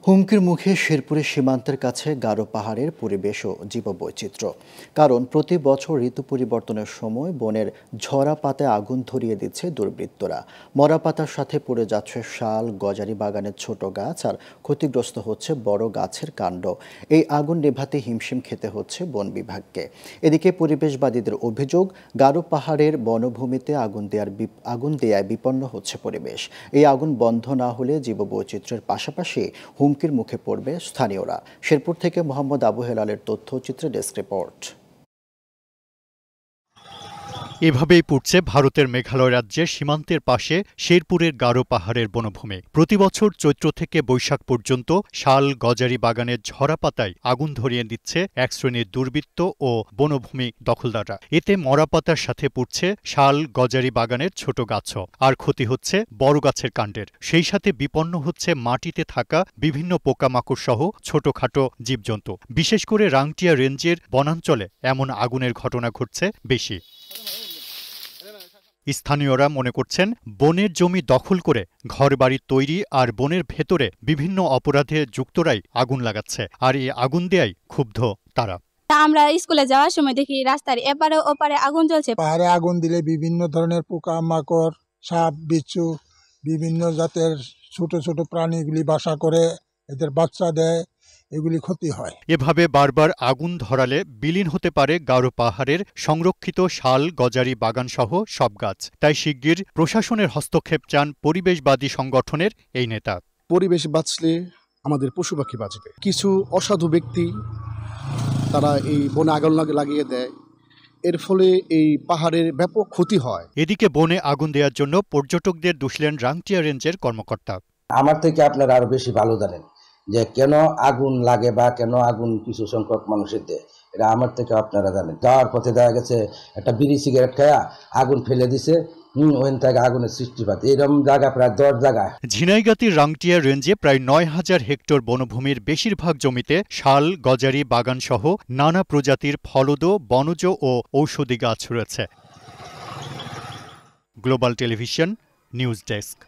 হুমকির মুখে শেরপুরের সীমান্তের কাছে গারো পাহাড়ের পরিবেশ ও জীববৈচিত্র্য। কারণ প্রতি বছর ঋতু পরিবর্তনের সময় বনের ঝরা পাতায় আগুন ধরিয়ে দিচ্ছে দুর্বৃত্তরা। মরা পাতার সাথে পড়ে যাচ্ছে শাল, গজারি বাগানের ছোট গাছ, আর ক্ষতিগ্রস্ত হচ্ছে বড় গাছের কাণ্ড। এই আগুন নেভাতে হিমশিম খেতে হচ্ছে বন বিভাগকে। এদিকে পরিবেশবাদীদের অভিযোগ, গারো পাহাড়ের বনভূমিতে আগুন দেয়ায় বিপন্ন হচ্ছে পরিবেশ। এই আগুন বন্ধ না হলে জীববৈচিত্র্যের পাশাপাশি হুমকির মুখে পড়বে স্থানীয়রা। শেরপুর থেকে মোহাম্মদ আবু হেলালের তথ্যচিত্রে ডেস্ক রিপোর্ট। এভাবেই পড়ছে ভারতের মেঘালয় রাজ্যের সীমান্তের পাশে শেরপুরের গারো পাহাড়ের বনভূমি। প্রতিবছর চৈত্র থেকে বৈশাখ পর্যন্ত শাল, গজারি বাগানের ঝরা পাতায় আগুন ধরিয়ে দিচ্ছে এক শ্রেণীর দুর্বৃত্ত ও বনভূমি দখলদাররা। এতে মরা পাতার সাথে পড়ছে শাল, গজারি বাগানের ছোট গাছও, আর ক্ষতি হচ্ছে বড় গাছের কাণ্ডের। সেই সাথে বিপন্ন হচ্ছে মাটিতে থাকা বিভিন্ন পোকামাকড় সহ ছোটখাটো জীবজন্তু। বিশেষ করে রাংটিয়া রেঞ্জের বনাঞ্চলে এমন আগুনের ঘটনা ঘটছে বেশি। স্থানীয়রা মনে করছেন, বনের জমি দখল করে ঘরবাড়ি তৈরি আর বনের ভেতরে বিভিন্ন অপরাধে যুক্তরাই আগুন লাগাচ্ছে, আর এই আগুন দেয়াই ক্ষুব্ধ তারা। আমরা স্কুলে যাওয়ার সময় দেখি রাস্তার এপারে ওপারে আগুন জ্বলছে। পাহাড়ে আগুন দিলে বিভিন্ন ধরনের পোকা মাকড়, সাপ, বিচ্ছু, বিভিন্ন জাতের ছোট ছোট প্রাণীগুলি বাসা করে, এদের বাচ্চা দেয়, এগুলি ক্ষতি হয়। এভাবে বারবার আগুন ধরালে বিলীন হতে পারে গারো পাহাড়ের সংরক্ষিত শাল, গজারি বাগানসহ সব গাছ। তাই শিগগির প্রশাসনের হস্তক্ষেপ চান পরিবেশবাদী সংগঠনের এই নেতা। পরিবেশ বাঁচলে আমাদের পশু পাখি বাঁচবে। কিছু অসাধু ব্যক্তি তারা এই বনে আগুন লাগিয়ে দেয়, এর ফলে এই পাহাড়ের ব্যাপক ক্ষতি হয়। এদিকে বনে আগুন দেওয়ার জন্য পর্যটকদের দুষলেন রাংটিয়া রেঞ্জের কর্মকর্তা। আমার থেকে আপনারা আরো বেশি ভালো জানেন যে কেন আগুন লাগে বা কেন আগুন কিছু সংখ্যক মানুষের দেয়, এটা আমার থেকে আপনারা জানেন। যাওয়ার পথে দেখা গেছে একটা বিড়ি সিগারেট খায়া আগুন ফেলে দিছে, ওখান থেকে আগুনের সৃষ্টিপাত। এরকম জায়গা প্রায় 10 জায়গায়। ঝিনাইগাতির রাংটিয়া রেঞ্জে প্রায় ৯,০০০ হেক্টর বনভূমির বেশিরভাগ জমিতে শাল, গজারি বাগানসহ নানা প্রজাতির ফলদ, বনজ ও ঔষধি গাছ রয়েছে। Global television news desk.